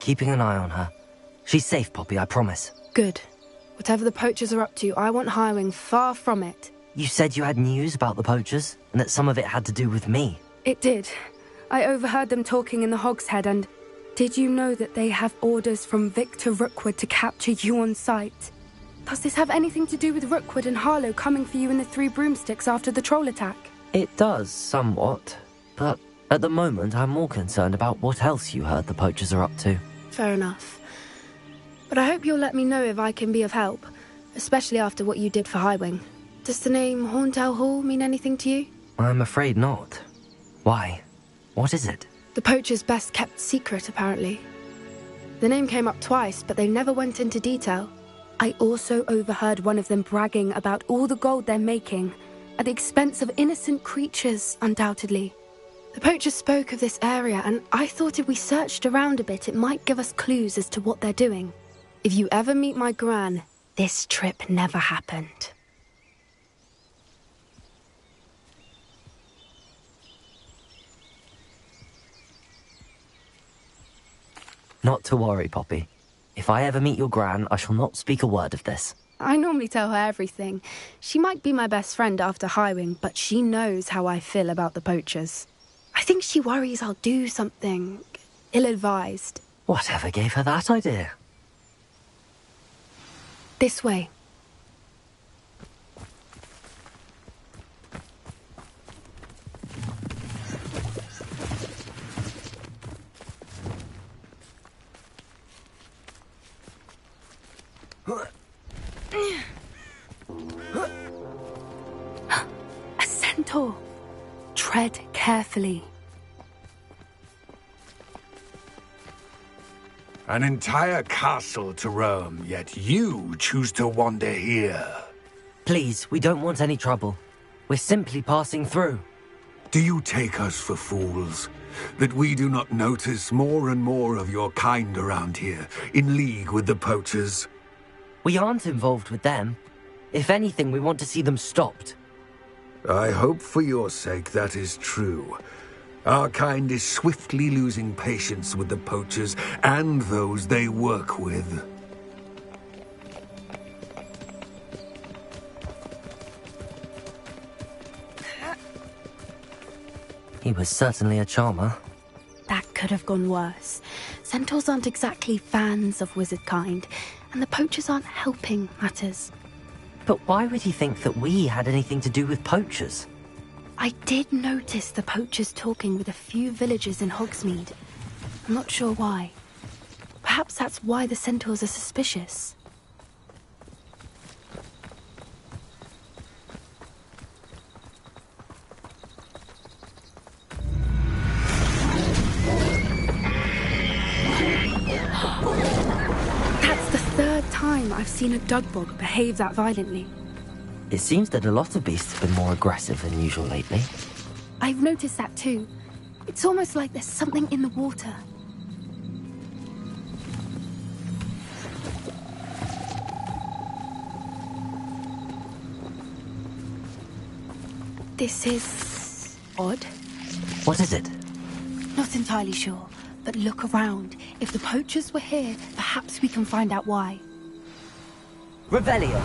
Keeping an eye on her. She's safe, Poppy, I promise. Good. Whatever the poachers are up to, I want Highwing far from it. You said you had news about the poachers, and that some of it had to do with me. It did. I overheard them talking in the Hogshead, and did you know that they have orders from Victor Rookwood to capture you on sight? Does this have anything to do with Rookwood and Harlow coming for you in the Three Broomsticks after the troll attack? It does, somewhat. But at the moment, I'm more concerned about what else you heard the poachers are up to. Fair enough. But I hope you'll let me know if I can be of help, especially after what you did for Highwing. Does the name Horntail Hall mean anything to you? I'm afraid not. Why? What is it? The poachers' best-kept secret, apparently. The name came up twice, but they never went into detail. I also overheard one of them bragging about all the gold they're making, at the expense of innocent creatures, undoubtedly. The poachers spoke of this area, and I thought if we searched around a bit, it might give us clues as to what they're doing. If you ever meet my gran, this trip never happened. Not to worry, Poppy. If I ever meet your gran, I shall not speak a word of this. I normally tell her everything. She might be my best friend after Highwing, but she knows how I feel about the poachers. I think she worries I'll do something ill-advised. Whatever gave her that idea? This way. A centaur. Tread carefully. An entire castle to roam, yet you choose to wander here. Please, we don't want any trouble. We're simply passing through. Do you take us for fools? That we do not notice more and more of your kind around here, in league with the poachers? We aren't involved with them. If anything, we want to see them stopped. I hope for your sake that is true. Our kind is swiftly losing patience with the poachers and those they work with. He was certainly a charmer. That could have gone worse. Centaurs aren't exactly fans of wizard kind, and the poachers aren't helping matters. But why would he think that we had anything to do with poachers? I did notice the poachers talking with a few villagers in Hogsmeade. I'm not sure why. Perhaps that's why the centaurs are suspicious. That's the third time I've seen a dugbog behave that violently. It seems that a lot of beasts have been more aggressive than usual lately. I've noticed that too. It's almost like there's something in the water. This is odd. What is it? Not entirely sure, but look around. If the poachers were here, perhaps we can find out why. Revelio!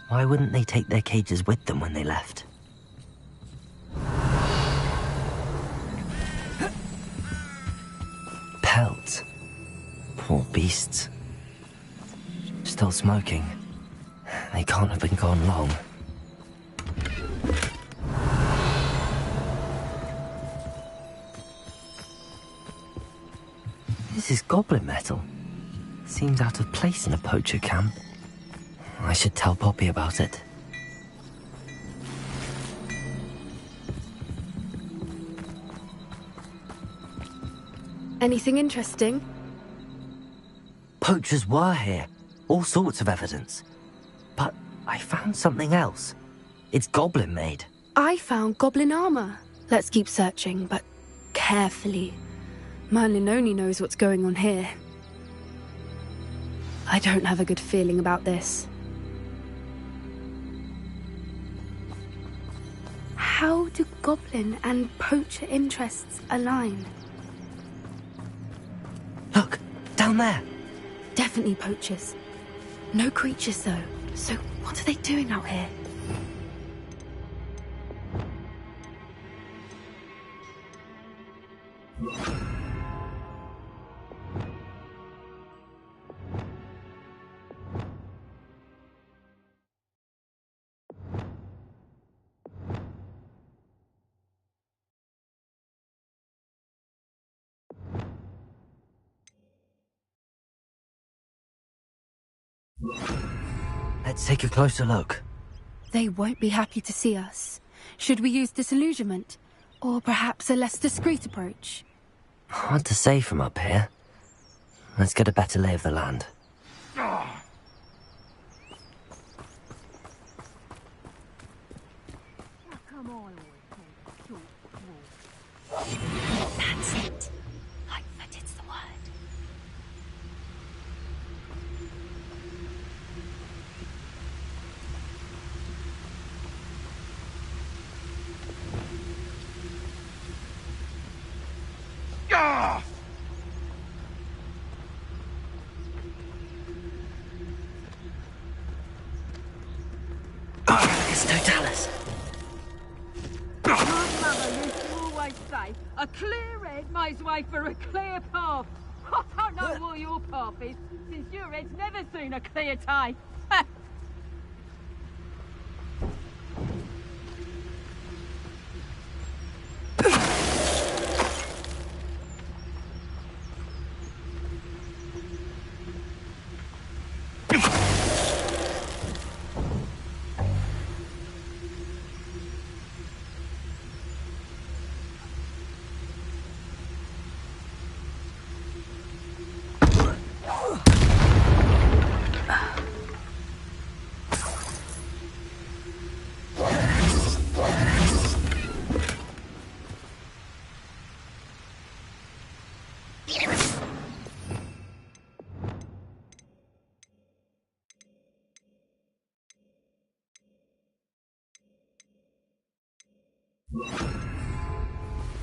Why wouldn't they take their cages with them when they left? Pelts. Poor beasts. Still smoking. They can't have been gone long. This is goblin metal. Seems out of place in a poacher camp. I should tell Poppy about it. Anything interesting? Poachers were here. All sorts of evidence. But I found something else. It's goblin made. I found goblin armor. Let's keep searching, but carefully. Merlin only knows what's going on here. I don't have a good feeling about this. How do goblin and poacher interests align? Look, down there. Definitely poachers. No creatures, though. So what are they doing out here? Let's take a closer look. They won't be happy to see us. Should we use disillusionment? Or perhaps a less discreet approach? Hard to say from up here. Let's get a better lay of the land. That's it. I bet it's the word. It's Totalis. My mother used to always say, a clear head makes way for a clear path. I don't know what your path is, since your head's never seen a clear day.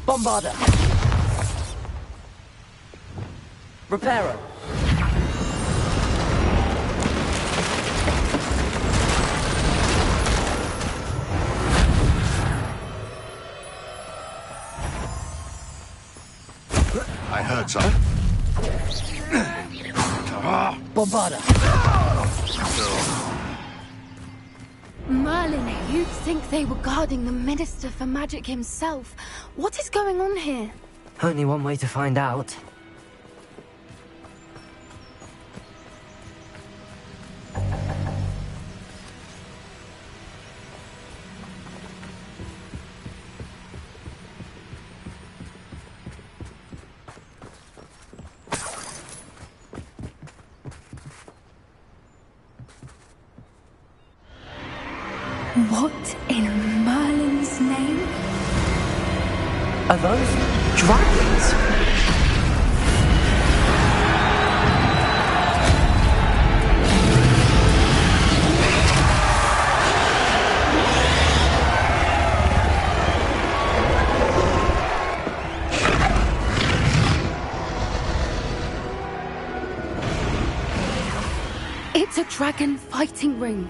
Bombarder! Reparo! I heard some. Bombarder! Merlin, you'd think they were guarding the Minister for Magic himself. What is going on here? Only one way to find out. What in Merlin's name? Are those dragons? It's a dragon fighting ring.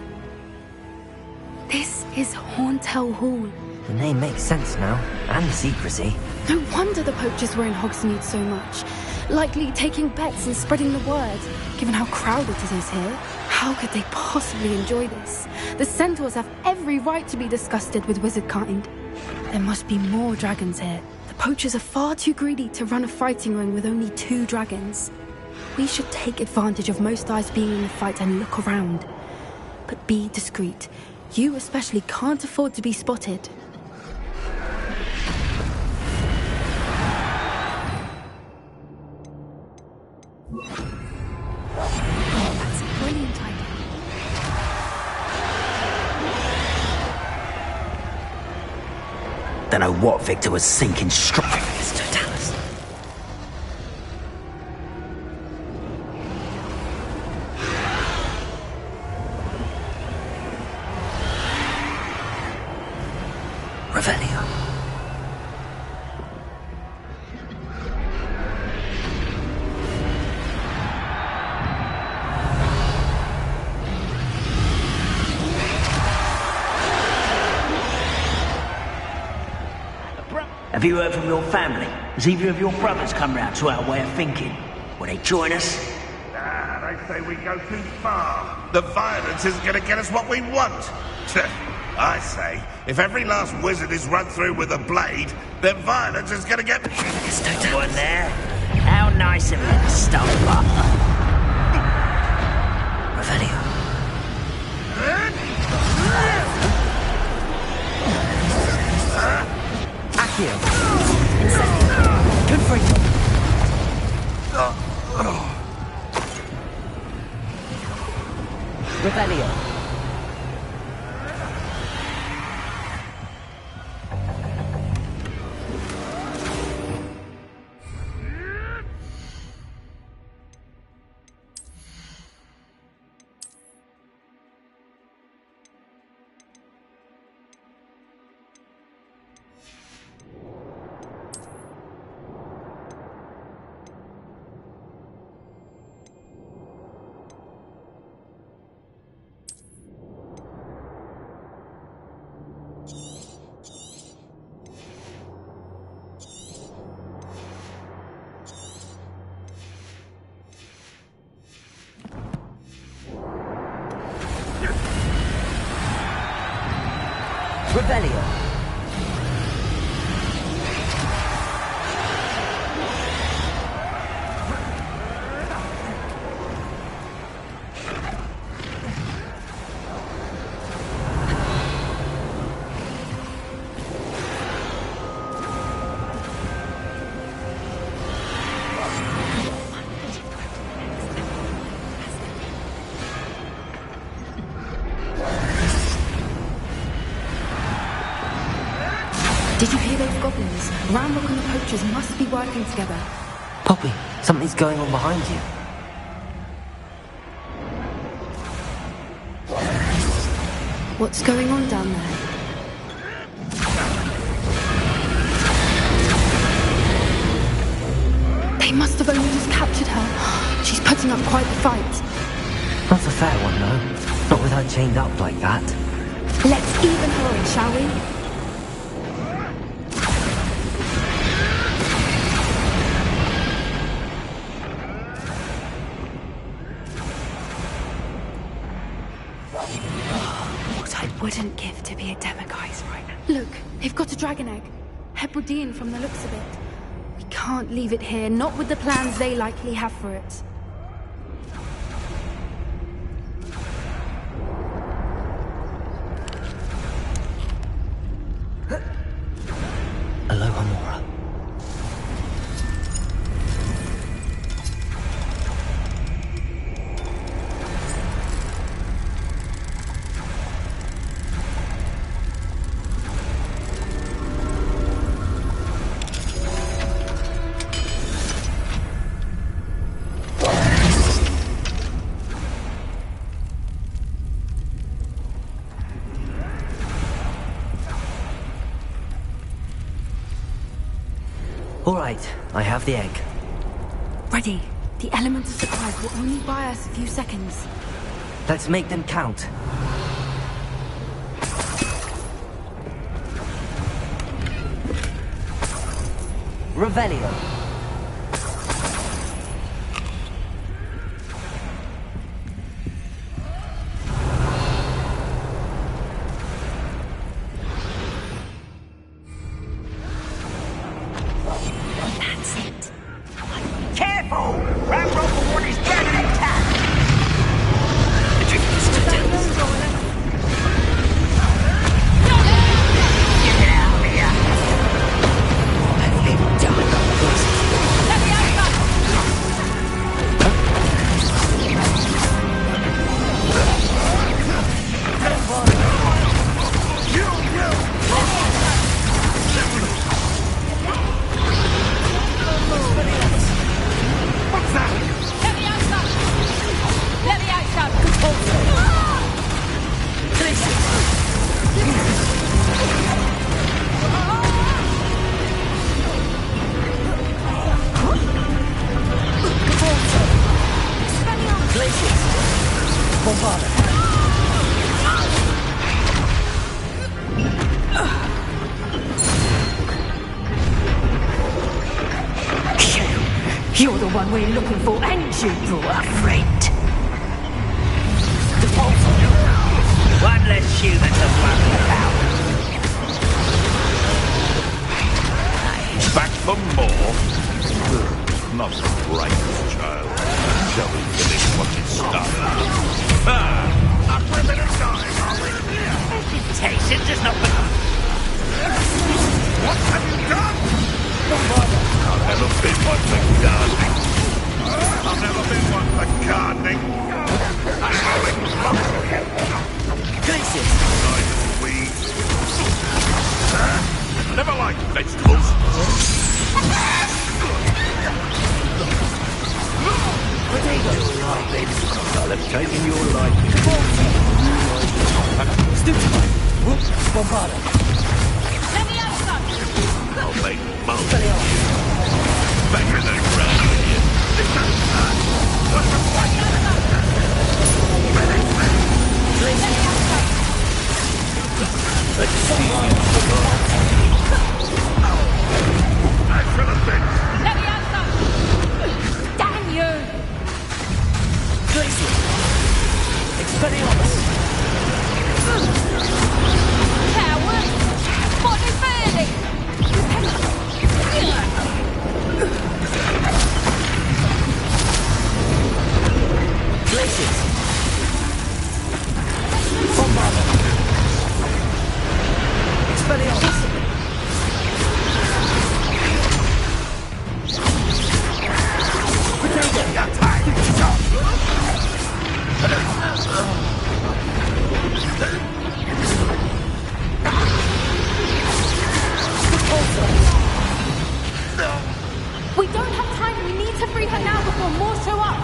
This is Hauntel Hall. The name makes sense now, and the secrecy. No wonder the poachers were in Hogsmeade so much. Likely taking bets and spreading the word, given how crowded it is here. How could they possibly enjoy this? The centaurs have every right to be disgusted with wizard kind. There must be more dragons here. The poachers are far too greedy to run a fighting ring with only 2 dragons. We should take advantage of most eyes being in the fight and look around. But be discreet. You especially can't afford to be spotted. That's a brilliant idea. Don't know what Victor was sinking strong. It's Totalis. Revelio. Have you heard from your family? Has either of your brothers come round to our way of thinking? Will they join us? Nah, they say we go too far. The violence isn't going to get us what we want. I say, if every last wizard is run through with a blade, then violence is going to get... Someone there? How nice of you to stop up. Revelio. Accio. Incendio. Good for you. Revelio. Revelio. Did you hear those goblins? Ramrock and the poachers must be working together. Poppy, something's going on behind you. What's going on down there? They must have only just captured her. She's putting up quite the fight. Not a fair one, though. Not with her chained up like that. Let's even her in, shall we? Wouldn't give to be a demiguise right now. Look, they've got a dragon egg. Hebridean from the looks of it. We can't leave it here, not with the plans they likely have for it. Aloha, Mora. All right, I have the egg. Ready. The element of surprise will only buy us a few seconds. Let's make them count. Revelio. Get out of here! You're the one we're looking for, and you brought a friend. One less human to worry about. Back for more? Not the brightest child. Shall we finish what we started? Up for a bit of time, are we? Hesitation does not belong. What have you done? I've never been one for gardening. I've never been one for gardening. I'm going Places! weeds. Never liked vegetables. I'll have taken your life. Stupefy! Whoops! Bombarda! I'll make most of you. Better than ground with you. Let's see. I should have been. Let me outside! Damn you! Glacier! Expelliarmus! Coward! What is burning? Glaciers! Bombarda! Expelliarmus! We don't have time. We need to free her now before more show up.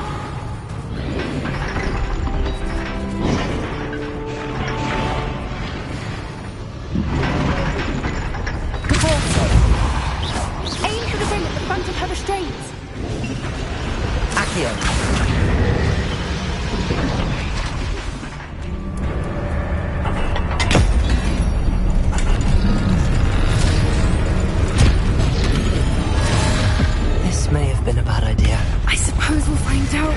Aim for the ring at the front of her restraints. Accio! This may have been a bad idea. I suppose we'll find out.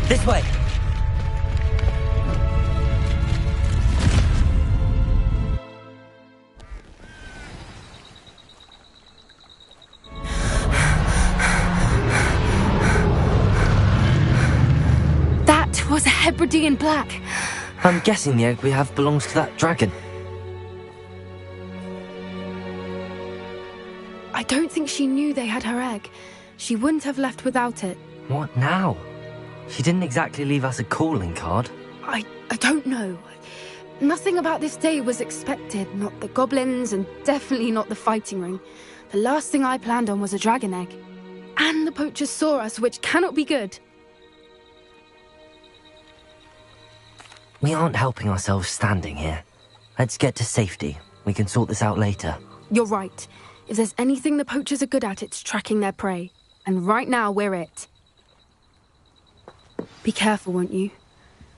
This way! That was a Hebridean black. I'm guessing the egg we have belongs to that dragon. I don't think she knew they had her egg. She wouldn't have left without it. What now? She didn't exactly leave us a calling card. I don't know. Nothing about this day was expected. Not the goblins, and definitely not the fighting ring. The last thing I planned on was a dragon egg. And the poachers saw us, which cannot be good. We aren't helping ourselves standing here. Let's get to safety. We can sort this out later. You're right. If there's anything the poachers are good at, it's tracking their prey. And right now, we're it. Be careful, won't you?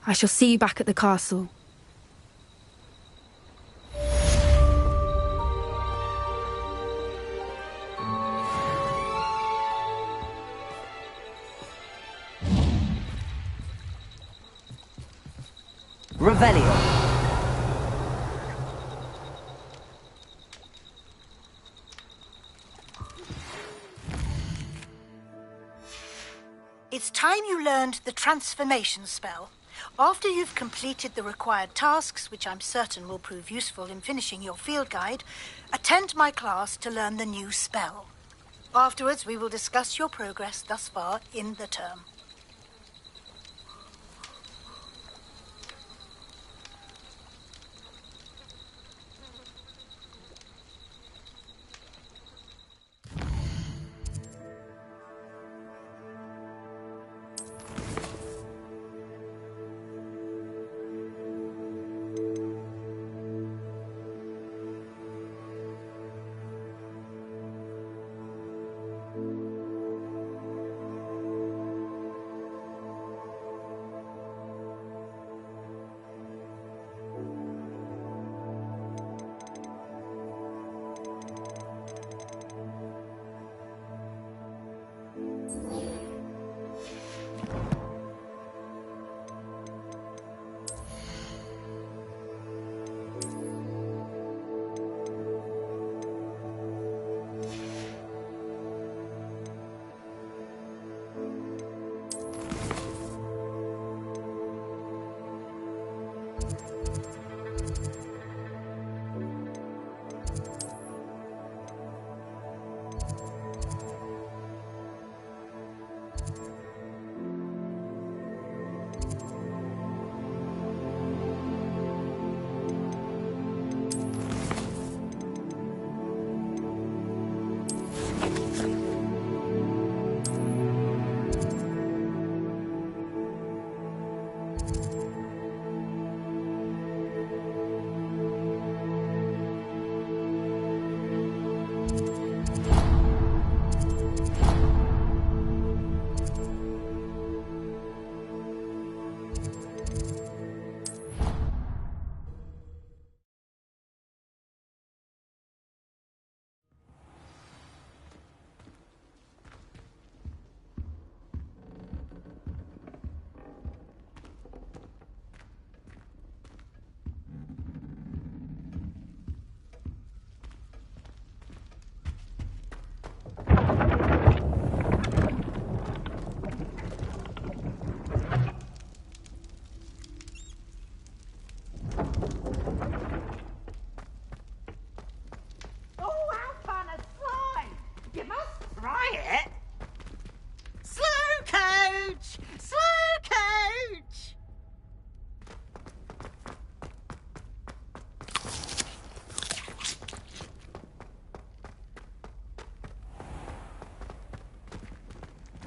I shall see you back at the castle. Revelio. It's time you learned the transformation spell. After you've completed the required tasks, which I'm certain will prove useful in finishing your field guide, attend my class to learn the new spell. Afterwards, we will discuss your progress thus far in the term.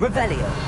Revelio.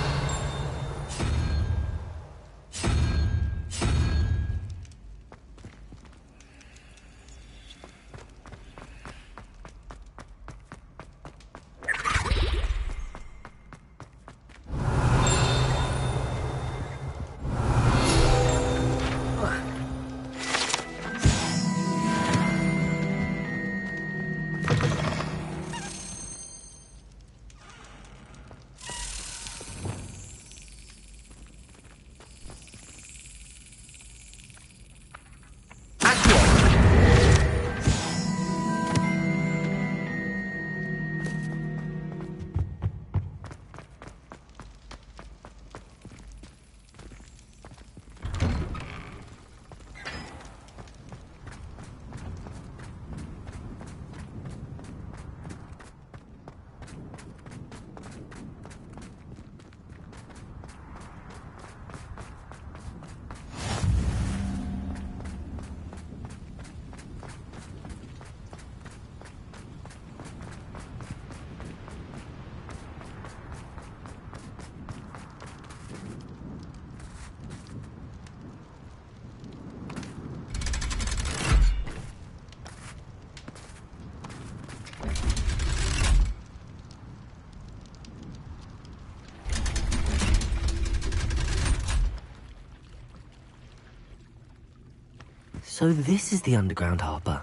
So this is the underground harbour.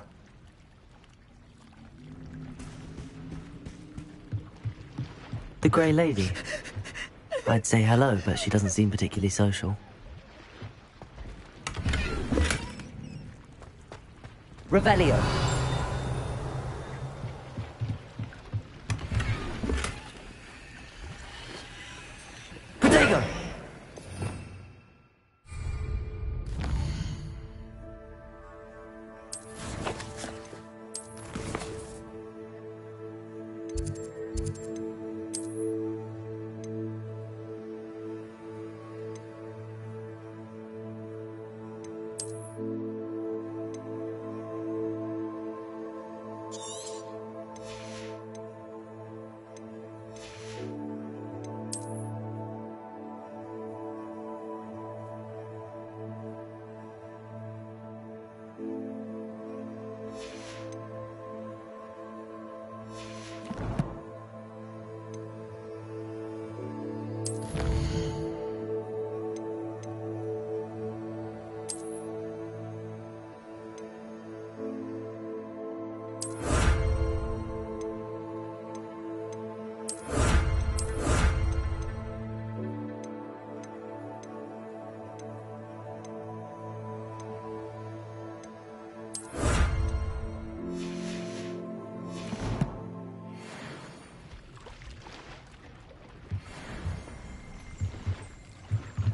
The Grey Lady. I'd say hello, but she doesn't seem particularly social. Revelio. Protego.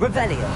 Revelio.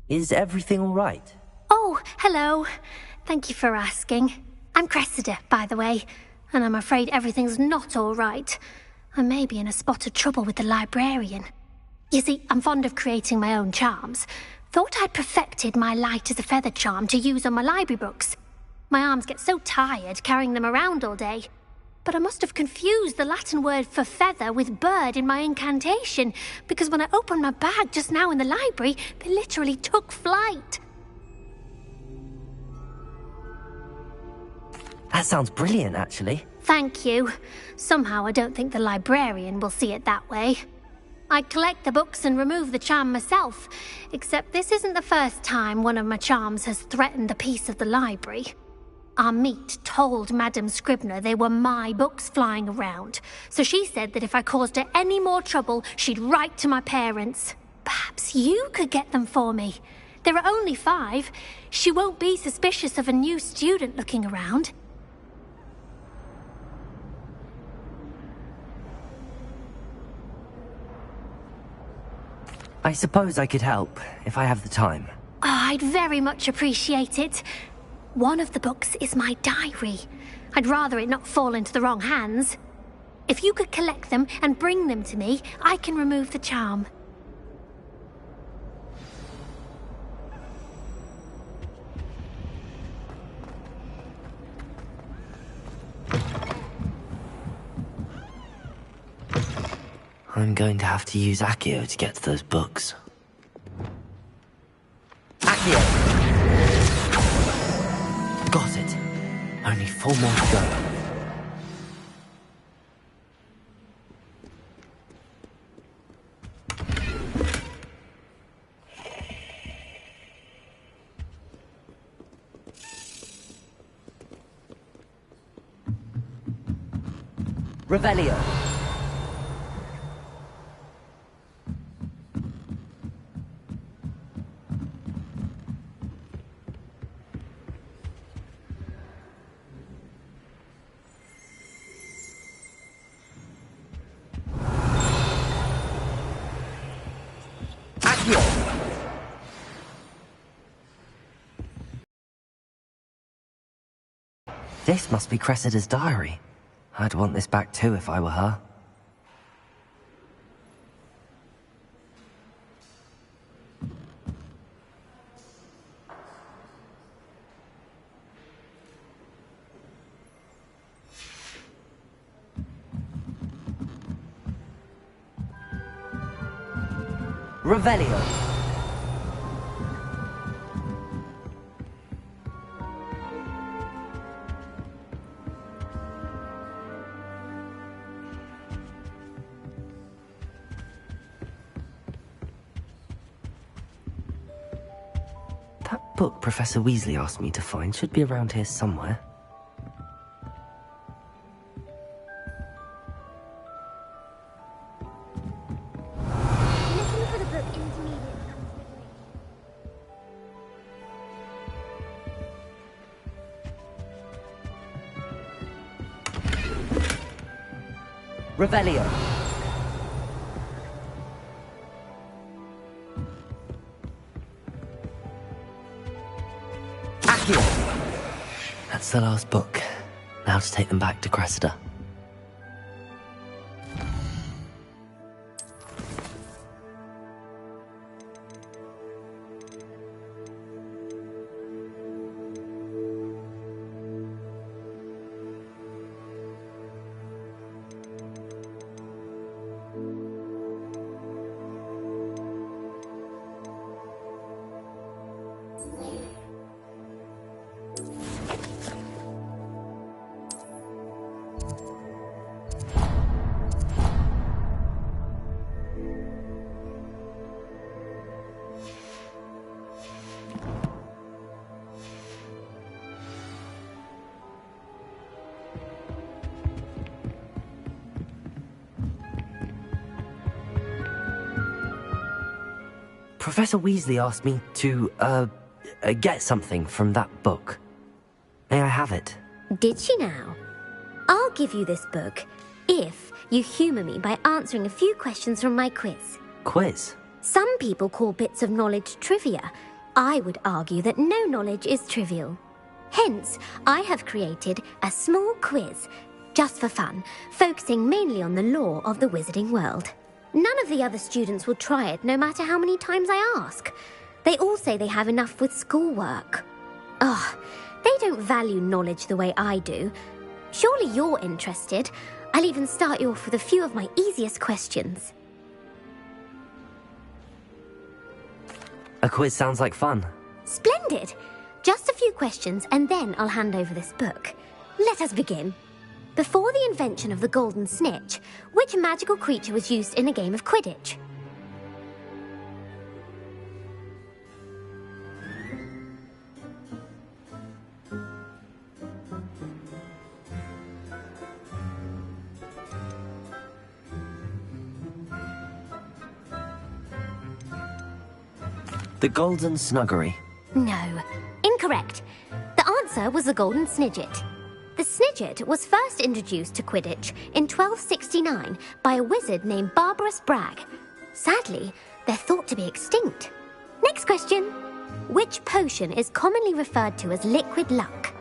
Is everything all right? Oh, hello. Thank you for asking. I'm Cressida, by the way, and I'm afraid everything's not all right. I may be in a spot of trouble with the librarian. You see, I'm fond of creating my own charms. Thought I'd perfected my light as a feather charm to use on my library books. My arms get so tired carrying them around all day. But I must have confused the Latin word for feather with bird in my incantation, because when I opened my bag just now in the library, they literally took flight. That sounds brilliant, actually. Thank you. Somehow I don't think the librarian will see it that way. I collect the books and remove the charm myself, except this isn't the first time one of my charms has threatened the peace of the library. Our meet told Madame Scribner they were my books flying around, so she said that if I caused her any more trouble, she'd write to my parents. Perhaps you could get them for me. There are only 5. She won't be suspicious of a new student looking around. I suppose I could help, if I have the time. Oh, I'd very much appreciate it. One of the books is my diary. I'd rather it not fall into the wrong hands. If you could collect them and bring them to me, I can remove the charm. I'm going to have to use Accio to get to those books. Accio! Got it. Only 4 more to go. Revelio. This must be Cressida's diary. I'd want this back too if I were her. Revelio. book Professor Weasley asked me to find should be around here somewhere. Looking for the book Intermediate Revelio. That's the last book. Now to take them back to Cressida. Professor Weasley asked me to, get something from that book. May I have it? Did she now? I'll give you this book if you humour me by answering a few questions from my quiz. Quiz? Some people call bits of knowledge trivia. I would argue that no knowledge is trivial. Hence, I have created a small quiz, just for fun, focusing mainly on the lore of the wizarding world. None of the other students will try it, no matter how many times I ask. They all say they have enough with schoolwork. Ugh, they don't value knowledge the way I do. Surely you're interested. I'll even start you off with a few of my easiest questions. A quiz sounds like fun. Splendid! Just a few questions and then I'll hand over this book. Let us begin. Before the invention of the golden snitch, which magical creature was used in a game of Quidditch? The Golden Snuggery. No, incorrect. The answer was the golden snidget. The snidget was first introduced to Quidditch in 1269 by a wizard named Barbarous Bragg. Sadly, they're thought to be extinct. Next question. Which potion is commonly referred to as liquid luck?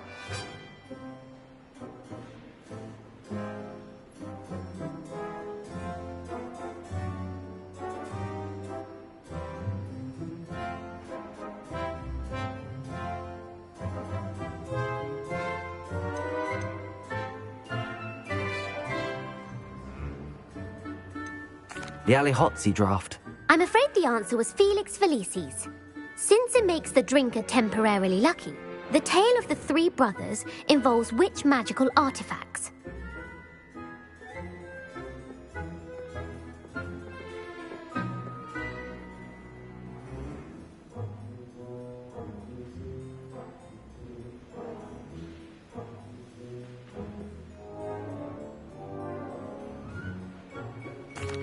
The Allihotzi draft. I'm afraid the answer was Felix Felicis. Since it makes the drinker temporarily lucky, the tale of the three brothers involves which magical artifacts?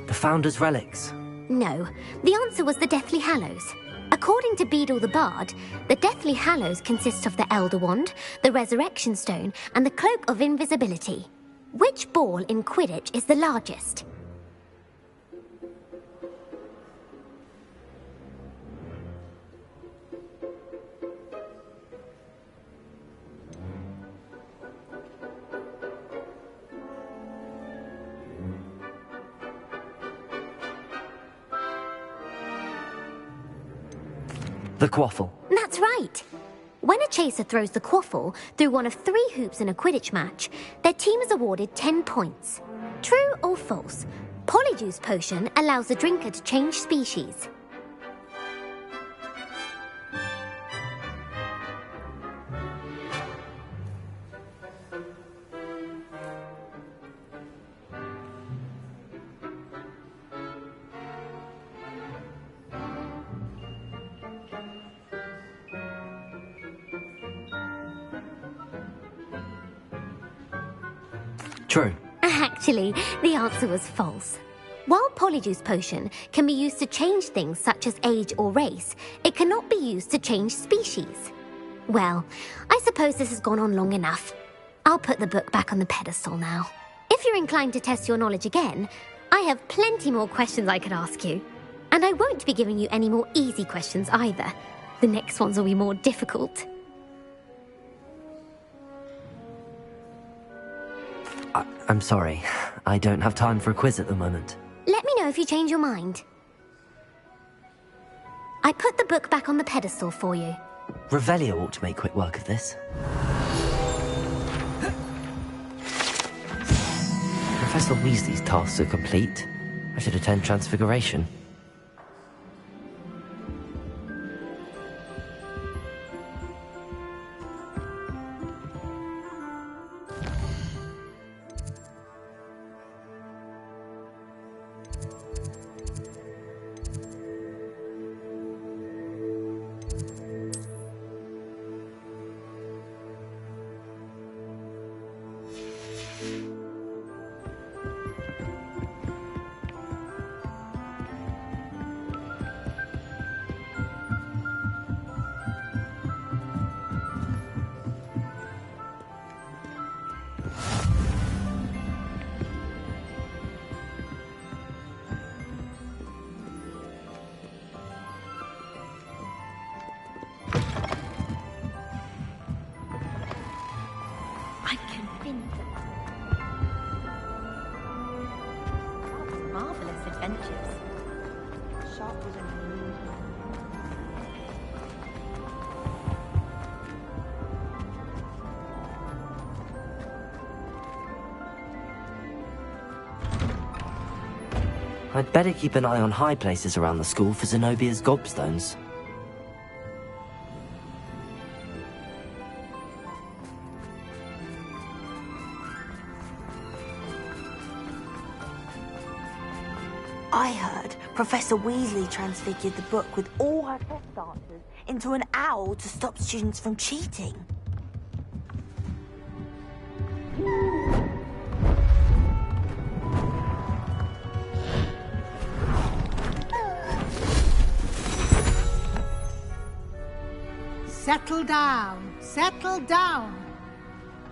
The Founder's Relics. No, the answer was the Deathly Hallows. According to Beadle the Bard, the Deathly Hallows consists of the Elder Wand, the Resurrection Stone, and the Cloak of Invisibility. Which ball in Quidditch is the largest? The Quaffle. That's right. When a chaser throws the quaffle through one of 3 hoops in a Quidditch match, their team is awarded 10 points. True or false? Polyjuice potion allows the drinker to change species. True. Actually, the answer was false. While Polyjuice Potion can be used to change things such as age or race, it cannot be used to change species. Well, I suppose this has gone on long enough. I'll put the book back on the pedestal now. If you're inclined to test your knowledge again, I have plenty more questions I could ask you. And I won't be giving you any more easy questions either. The next ones will be more difficult. I'm sorry. I don't have time for a quiz at the moment. Let me know if you change your mind. I put the book back on the pedestal for you. Revelio ought to make quick work of this. Professor Weasley's tasks are complete. I should attend Transfiguration. I'd better keep an eye on high places around the school for Zenobia's gobstones. I heard Professor Weasley transfigured the book with all her test answers into an owl to stop students from cheating. Settle down, settle down.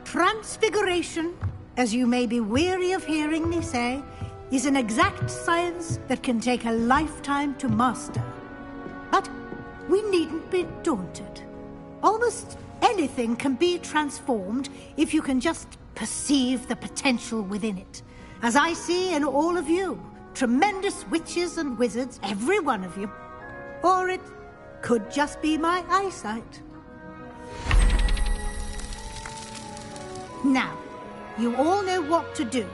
Transfiguration, as you may be weary of hearing me say, is an exact science that can take a lifetime to master. But we needn't be daunted. Almost anything can be transformed if you can just perceive the potential within it. As I see in all of you, tremendous witches and wizards, every one of you. Or it could just be my eyesight. Now, you all know what to do.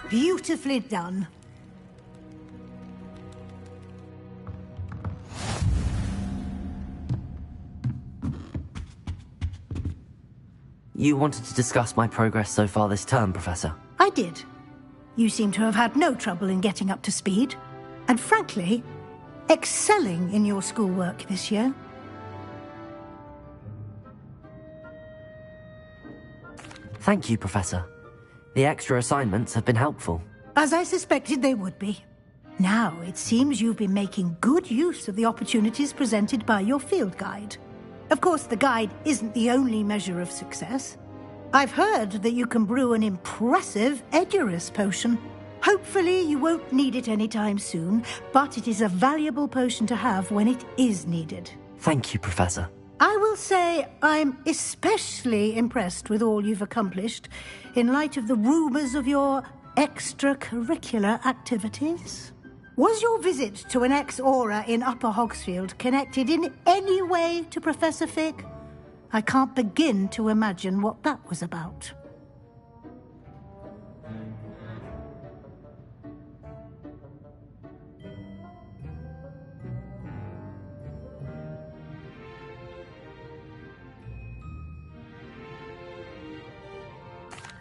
Beautifully done. You wanted to discuss my progress so far this term, Professor? I did. You seem to have had no trouble in getting up to speed. And frankly, excelling in your schoolwork this year. Thank you, Professor. The extra assignments have been helpful. As I suspected they would be. Now, it seems you've been making good use of the opportunities presented by your field guide. Of course, the guide isn't the only measure of success. I've heard that you can brew an impressive Edurus potion. Hopefully, you won't need it anytime soon, but it is a valuable potion to have when it is needed. Thank you, Professor. I will say I'm especially impressed with all you've accomplished in light of the rumors of your extracurricular activities. Was your visit to an ex-aura in Upper Hogsfield connected in any way to Professor Fig? I can't begin to imagine what that was about.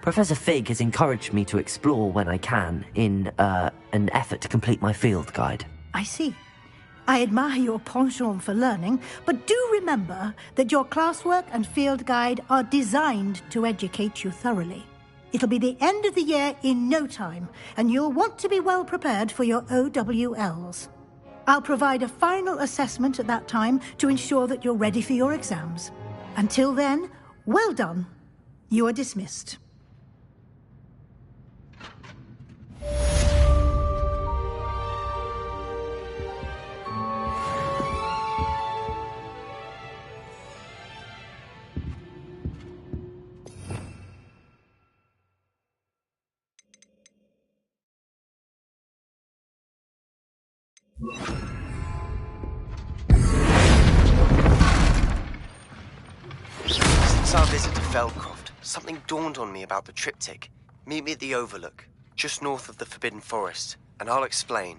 Professor Fig has encouraged me to explore when I can in an effort to complete my field guide. I see. I admire your penchant for learning, but do remember that your classwork and field guide are designed to educate you thoroughly. It'll be the end of the year in no time, and you'll want to be well prepared for your OWLs. I'll provide a final assessment at that time to ensure that you're ready for your exams. Until then, well done. You are dismissed. Since our visit to Feldcroft, something dawned on me about the triptych. Meet me at the Overlook, just north of the Forbidden Forest, and I'll explain.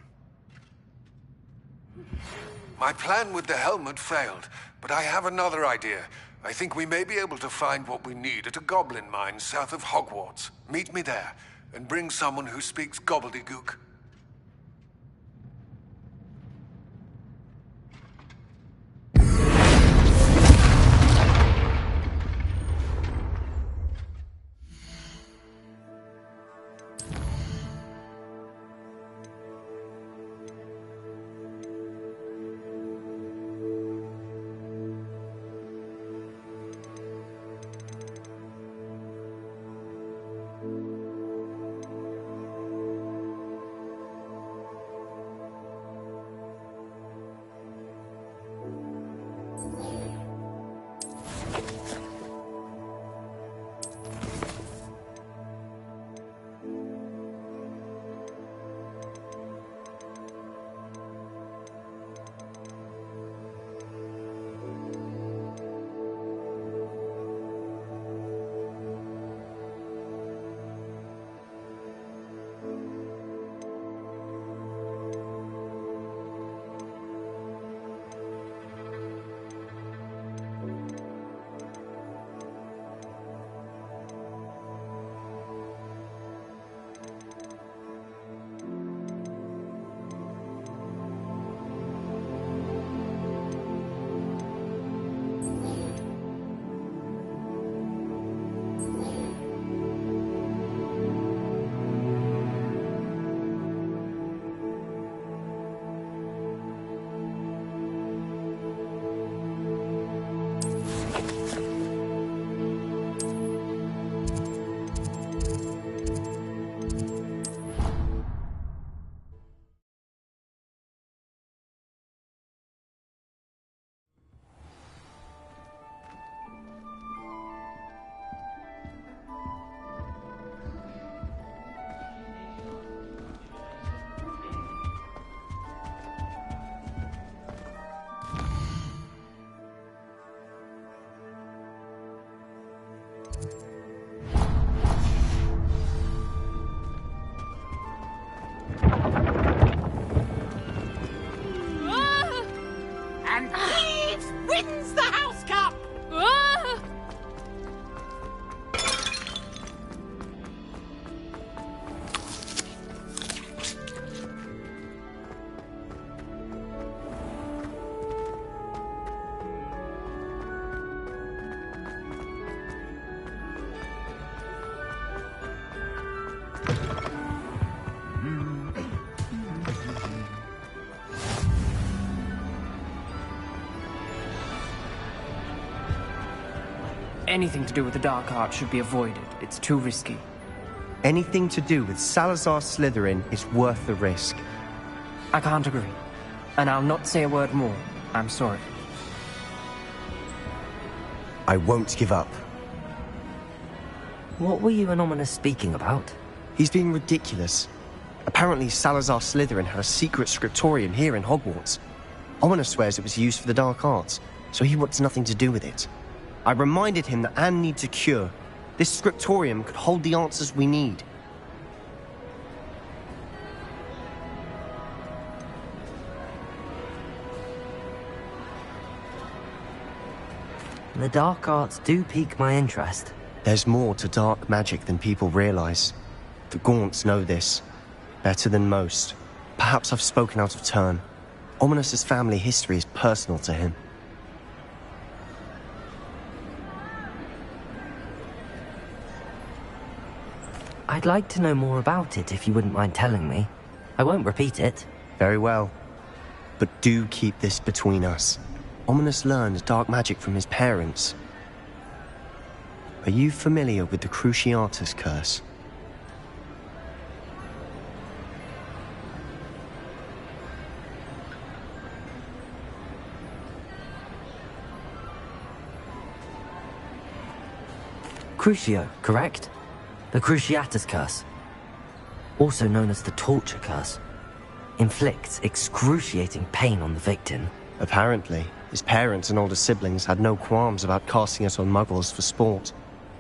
My plan with the helmet failed, but I have another idea. I think we may be able to find what we need at a goblin mine south of Hogwarts. Meet me there, and bring someone who speaks gobbledygook. Anything to do with the dark arts should be avoided. It's too risky. Anything to do with Salazar Slytherin is worth the risk. I can't agree. And I'll not say a word more. I'm sorry. I won't give up. What were you and Ominous speaking about? He's being ridiculous. Apparently Salazar Slytherin had a secret scriptorium here in Hogwarts. Ominous swears it was used for the dark arts, so he wants nothing to do with it. I reminded him that Anne needs a cure. This scriptorium could hold the answers we need. The dark arts do pique my interest. There's more to dark magic than people realize. The Gaunts know this. Better than most. Perhaps I've spoken out of turn. Ominos's family history is personal to him. I'd like to know more about it if you wouldn't mind telling me. I won't repeat it. Very well. But do keep this between us. Ominos learned dark magic from his parents. Are you familiar with the Cruciatus curse? Crucio, correct? The Cruciatus curse. Also known as the torture curse. Inflicts excruciating pain on the victim. Apparently, his parents and older siblings had no qualms about casting it on muggles for sport.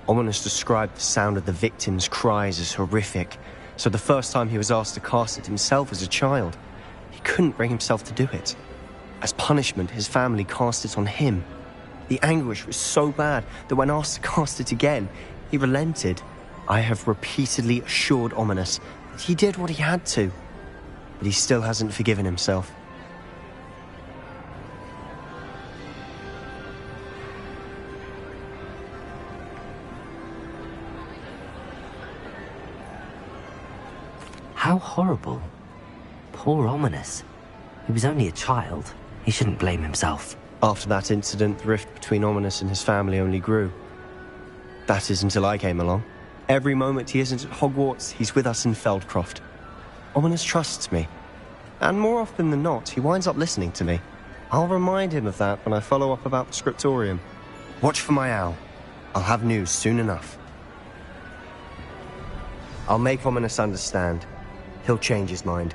Ominos described the sound of the victim's cries as horrific, so the first time he was asked to cast it himself as a child, he couldn't bring himself to do it. As punishment, his family cast it on him. The anguish was so bad that when asked to cast it again, he relented. I have repeatedly assured Ominos that he did what he had to, but he still hasn't forgiven himself. How horrible. Poor Ominos. He was only a child. He shouldn't blame himself. After that incident, the rift between Ominos and his family only grew. That is until I came along. Every moment he isn't at Hogwarts, he's with us in Feldcroft. Ominos trusts me. And more often than not, he winds up listening to me. I'll remind him of that when I follow up about the scriptorium. Watch for my owl. I'll have news soon enough. I'll make Ominos understand. He'll change his mind.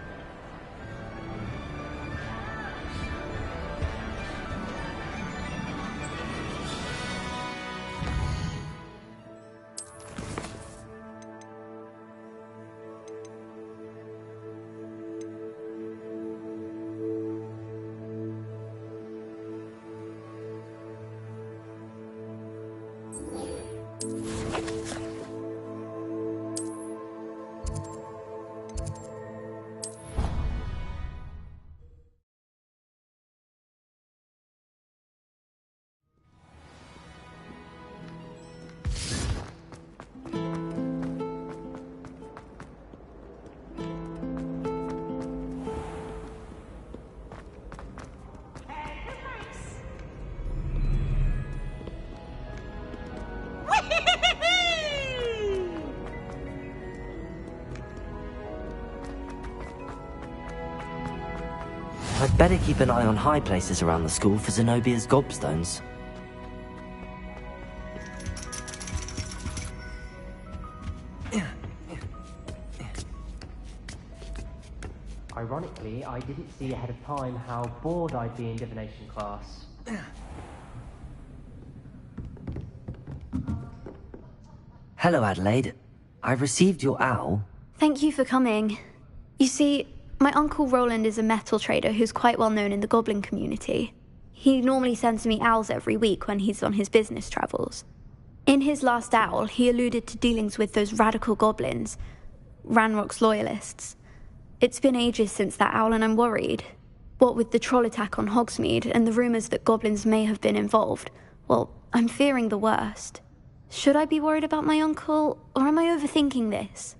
I'd better keep an eye on high places around the school for Zenobia's gobstones. Ironically, I didn't see ahead of time how bored I'd be in divination class. Hello, Adelaide. I received your owl. Thank you for coming. You see, my uncle Roland is a metal trader who's quite well known in the goblin community. He normally sends me owls every week when he's on his business travels. In his last owl, he alluded to dealings with those radical goblins, Ranrock's loyalists. It's been ages since that owl and I'm worried. What with the troll attack on Hogsmeade and the rumours that goblins may have been involved, well, I'm fearing the worst. Should I be worried about my uncle, or am I overthinking this?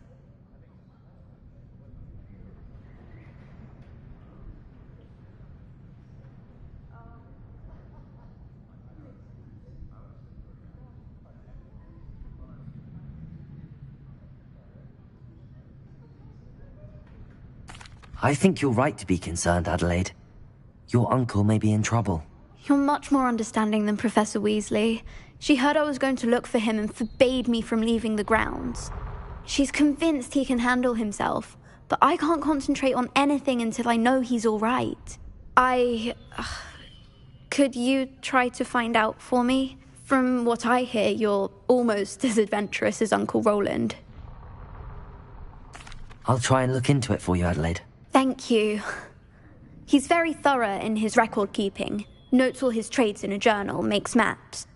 I think you're right to be concerned, Adelaide. Your uncle may be in trouble. You're much more understanding than Professor Weasley. She heard I was going to look for him and forbade me from leaving the grounds. She's convinced he can handle himself, but I can't concentrate on anything until I know he's all right. Could you try to find out for me? From what I hear, you're almost as adventurous as Uncle Roland. I'll try and look into it for you, Adelaide. Thank you. He's very thorough in his record keeping, notes all his trades in a journal, makes maps.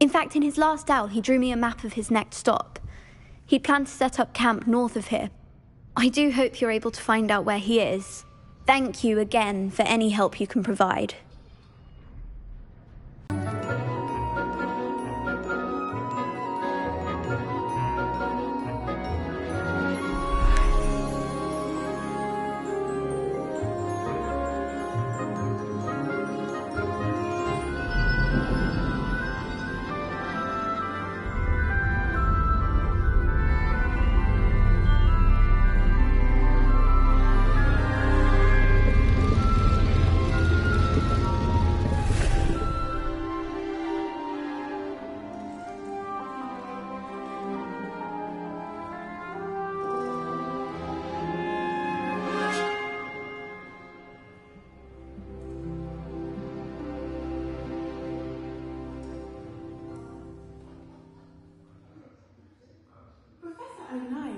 In fact, in his last owl, he drew me a map of his next stop. He planned to set up camp north of here. I do hope you're able to find out where he is. Thank you again for any help you can provide.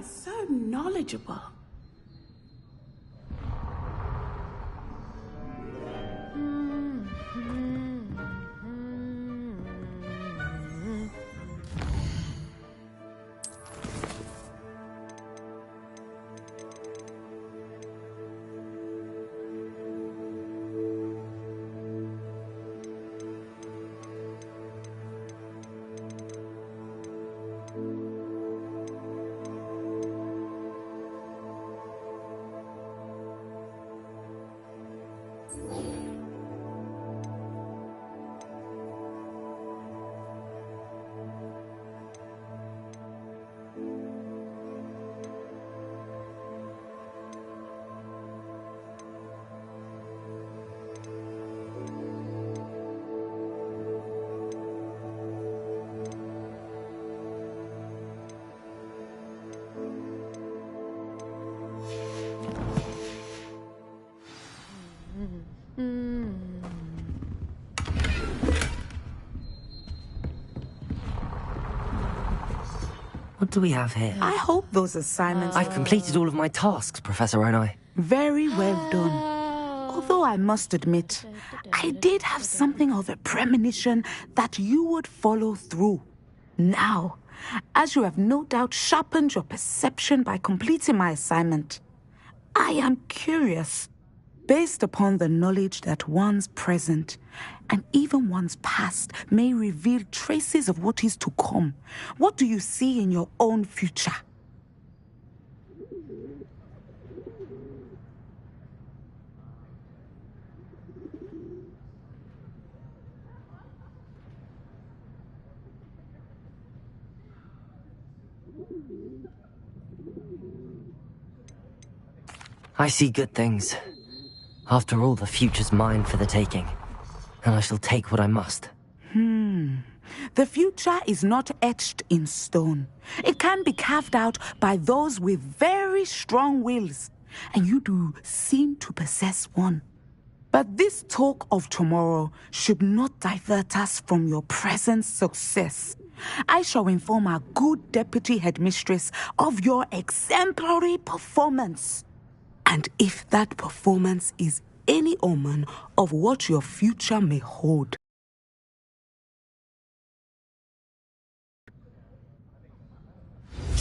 So knowledgeable. What do we have here? I hope those assignments... I've completed all of my tasks, Professor Onai. Very well done. Although I must admit, I did have something of a premonition that you would follow through. Now, as you have no doubt sharpened your perception by completing my assignment, I am curious, based upon the knowledge that one's present and even one's past may reveal traces of what is to come. What do you see in your own future? I see good things. After all, the future's mine for the taking, and I shall take what I must. The future is not etched in stone. It can be carved out by those with very strong wills, and you do seem to possess one. But this talk of tomorrow should not divert us from your present success. I shall inform our good deputy headmistress of your exemplary performance. And if that performance is any omen of what your future may hold.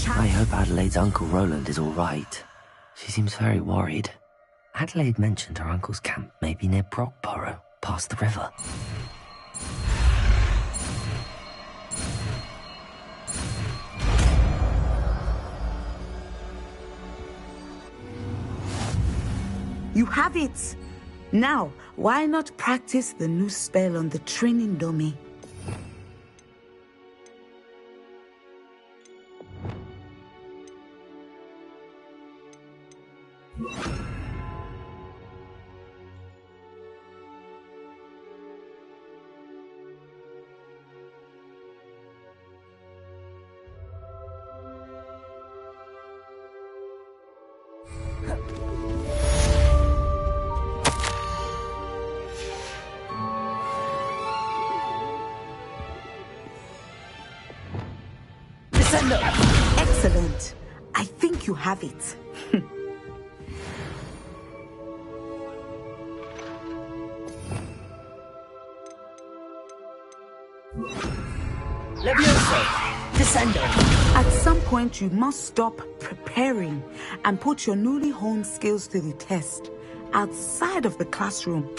I hope Adelaide's Uncle Roland is all right. She seems very worried. Adelaide mentioned her uncle's camp may be near Brockborough, past the river. You have it! Now, why not practice the new spell on the training dummy? Descendo! Excellent. I think you have it. Levioso! Descendo! At some point, you must stop preparing and put your newly honed skills to the test outside of the classroom.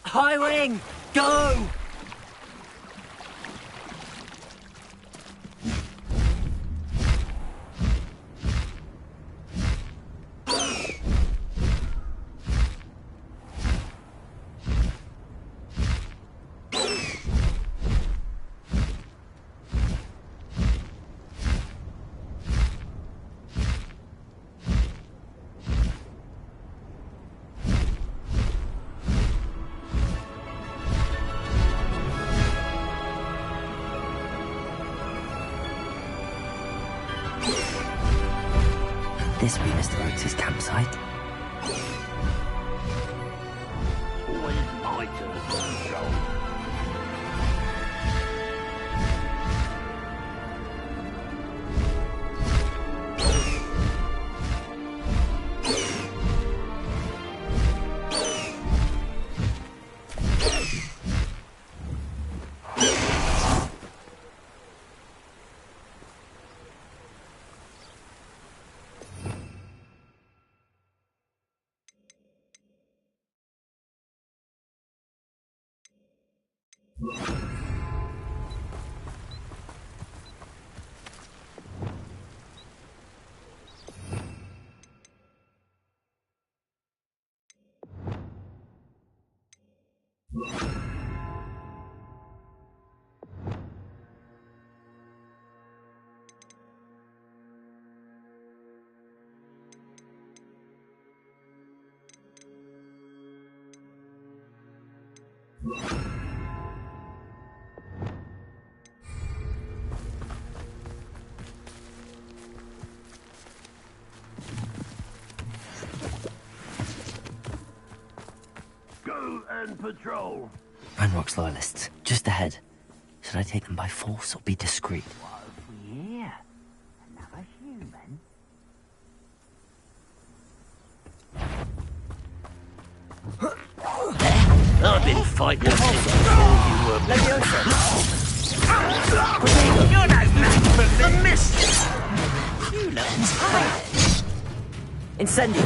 High wing, go! This be Mr. Oakes' campsite. Always my turn to control. Go and patrol. Ranrock's loyalists, just ahead. Should I take them by force or be discreet? What have we here? Another human? I've been fighting since before you were... Levioso! You're no match for the mist! You look tired. Incendio!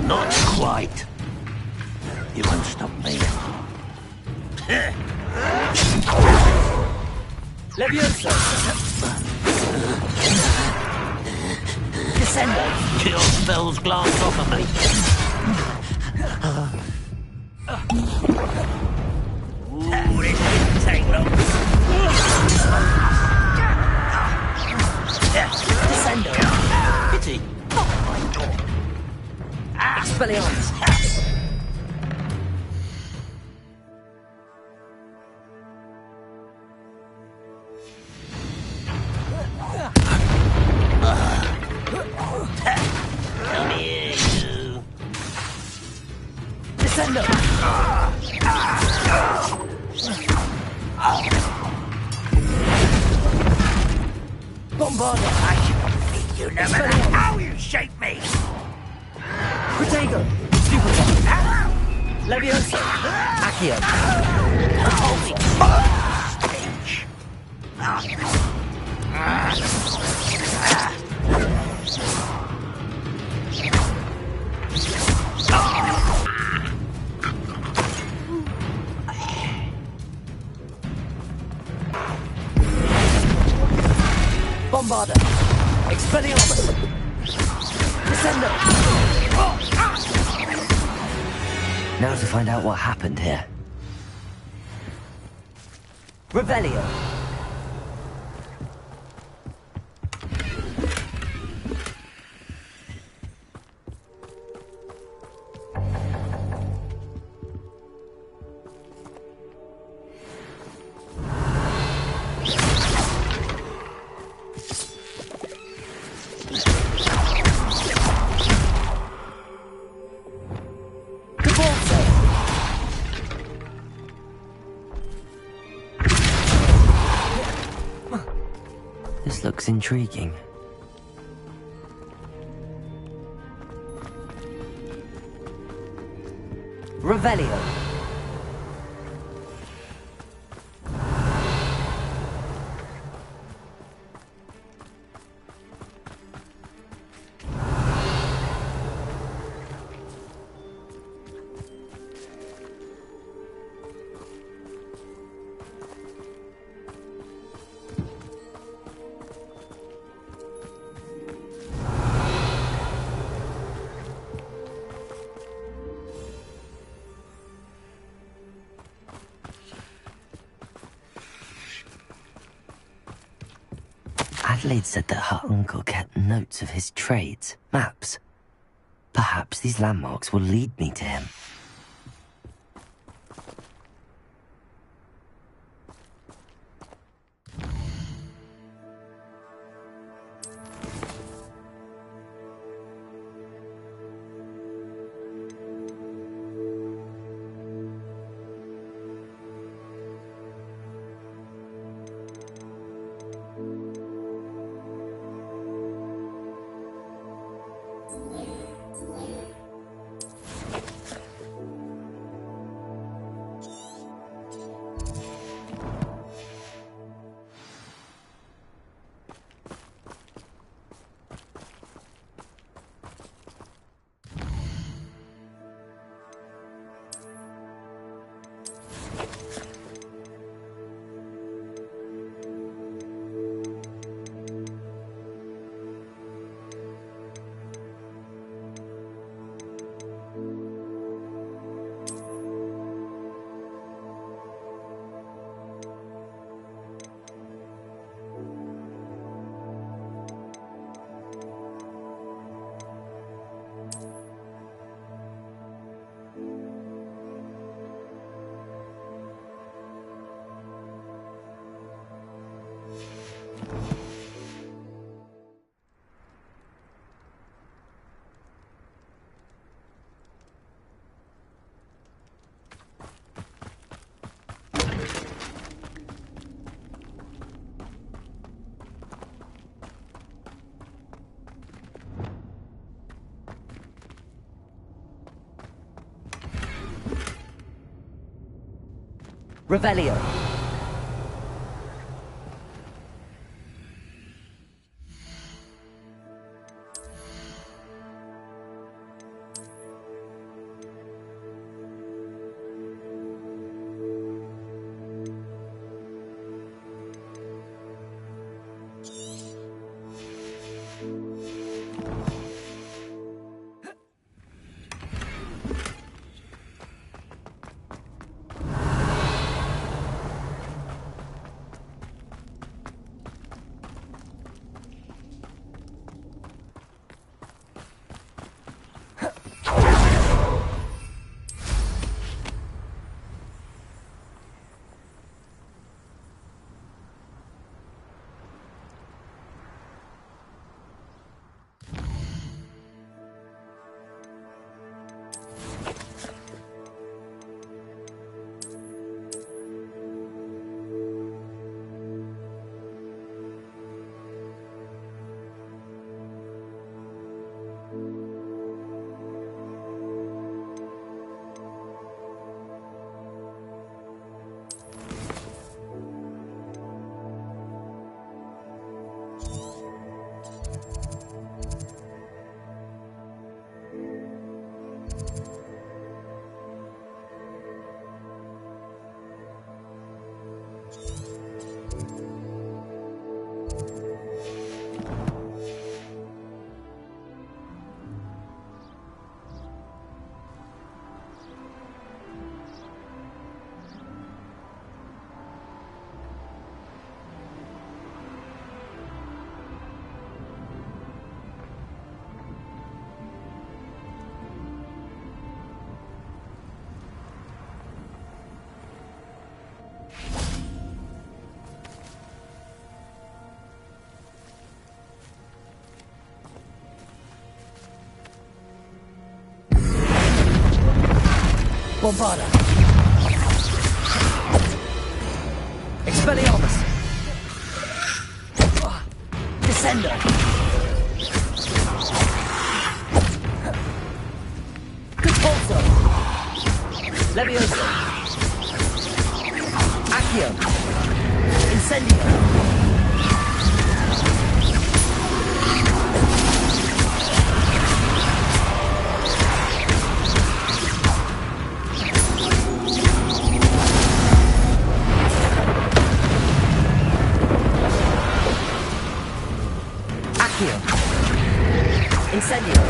Not quite. You won't stop me. Levioso! Descendo! Your spells glance off of me. Ooh, this didn't take long. Descendo! Pity. Expelliarmus! Come here, you. Descendo! Bombarda! never know how you shape me! Protego! Stupefy! Levioso! Accio! Holy fuck! Bitch! Bombarder! Expelliarmus! Descendo! Now to find out what happened here. Revelio! This looks intriguing. Revelio! Adelaide said that her uncle kept notes of his trades, maps. Perhaps these landmarks will lead me to him. Revelio! Bombarda. Expelliarmus. Descendo. Contorso. Levioso. Accio. Incendio. Incendio.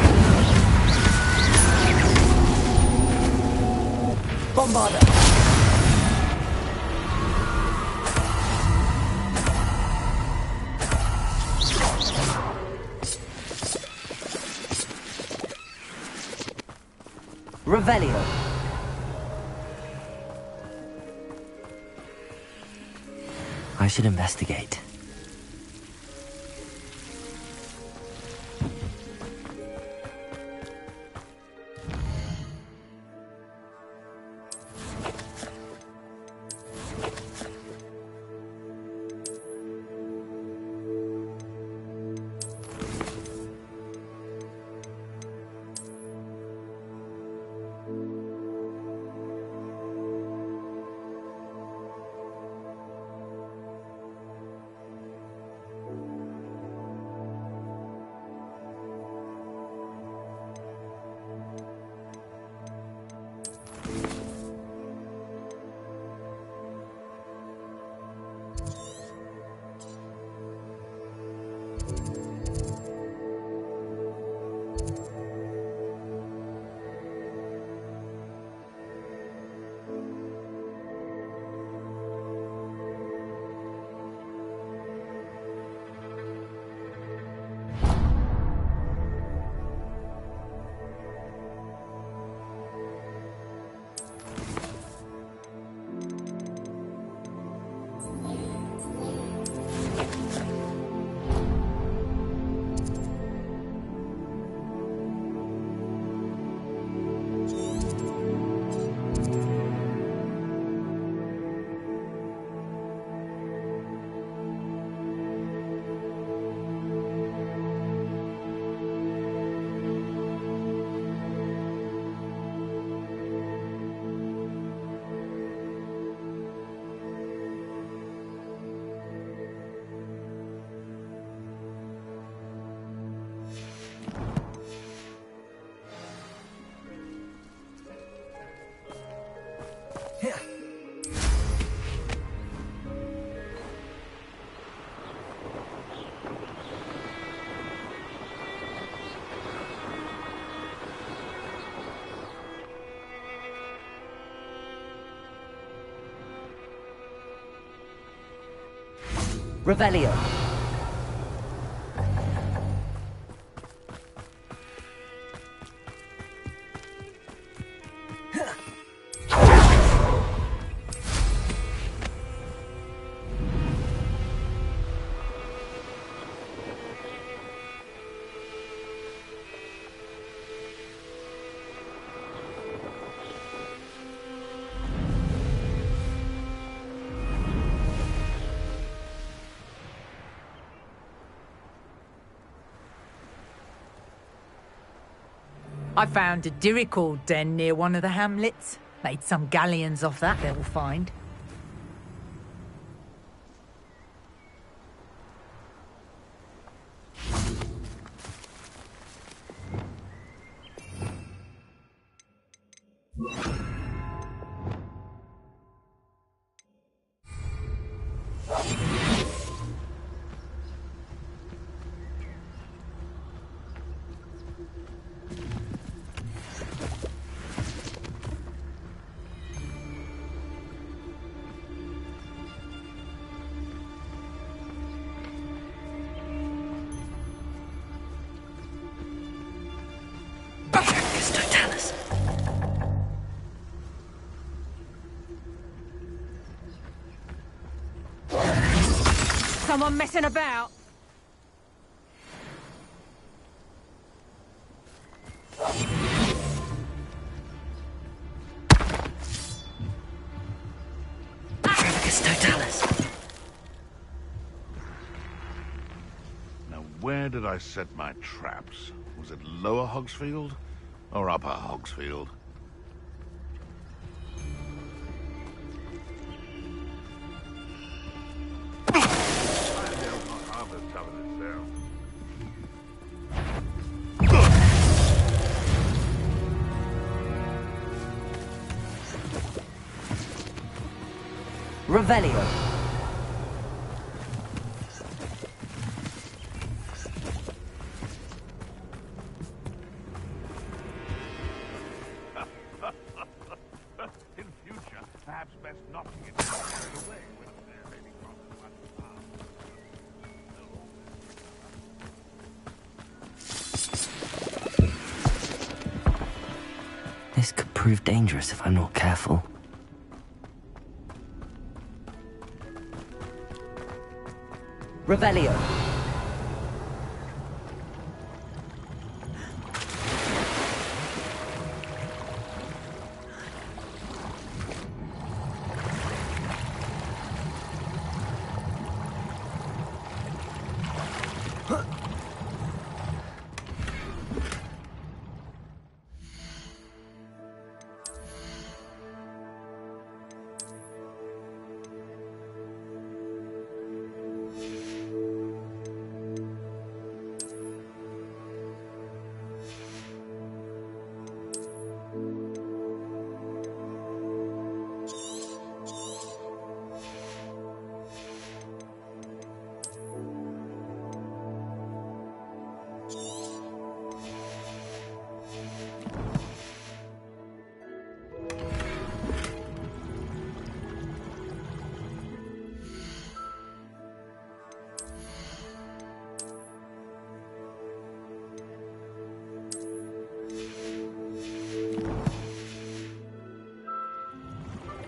Bombarda. Revelio. I should investigate. Revelio. I found a dirical den near one of the hamlets. Made some galleons off that little find. Someone messing about? where did I set my traps? Was it Lower Hogsfield or Upper Hogsfield? Revelio. In future, perhaps best not to get carried away with their lady This could prove dangerous if I'm not careful. Revelio.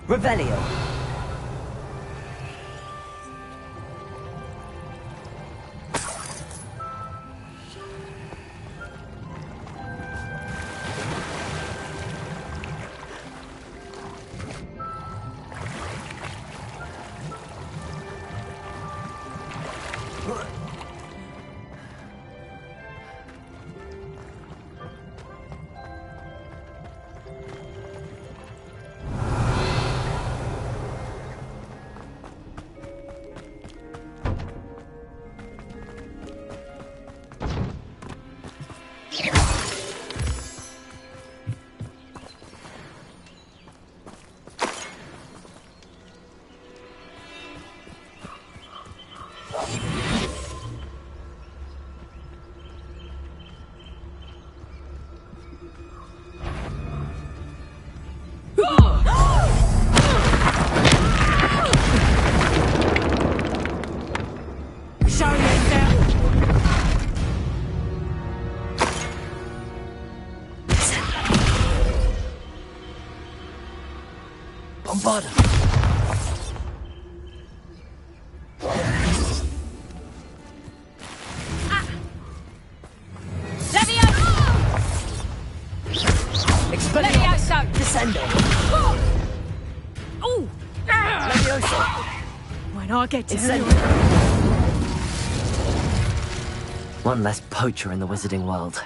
Revelio. Bombarda. Levioso! Descendo. Ooh! Levioso. When I get to Descendo. One less poacher in the wizarding world.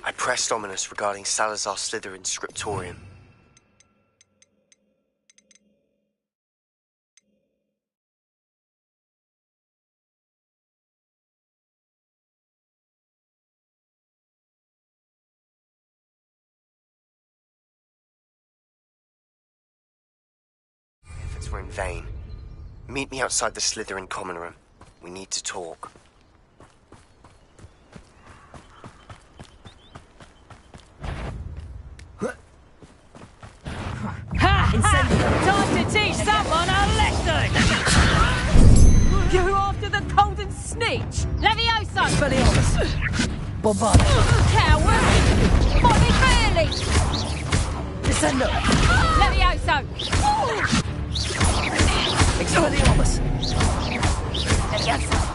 I pressed ominous regarding Salazar Slytherin's scriptorium. Efforts were in vain. Meet me outside the Slytherin common room. We need to talk. Time to teach someone a lesson! You after the golden snitch? Levioso! Bombard. Coward! Molly Fairley! Descendo. Levioso! Expelliarmus. Levioso!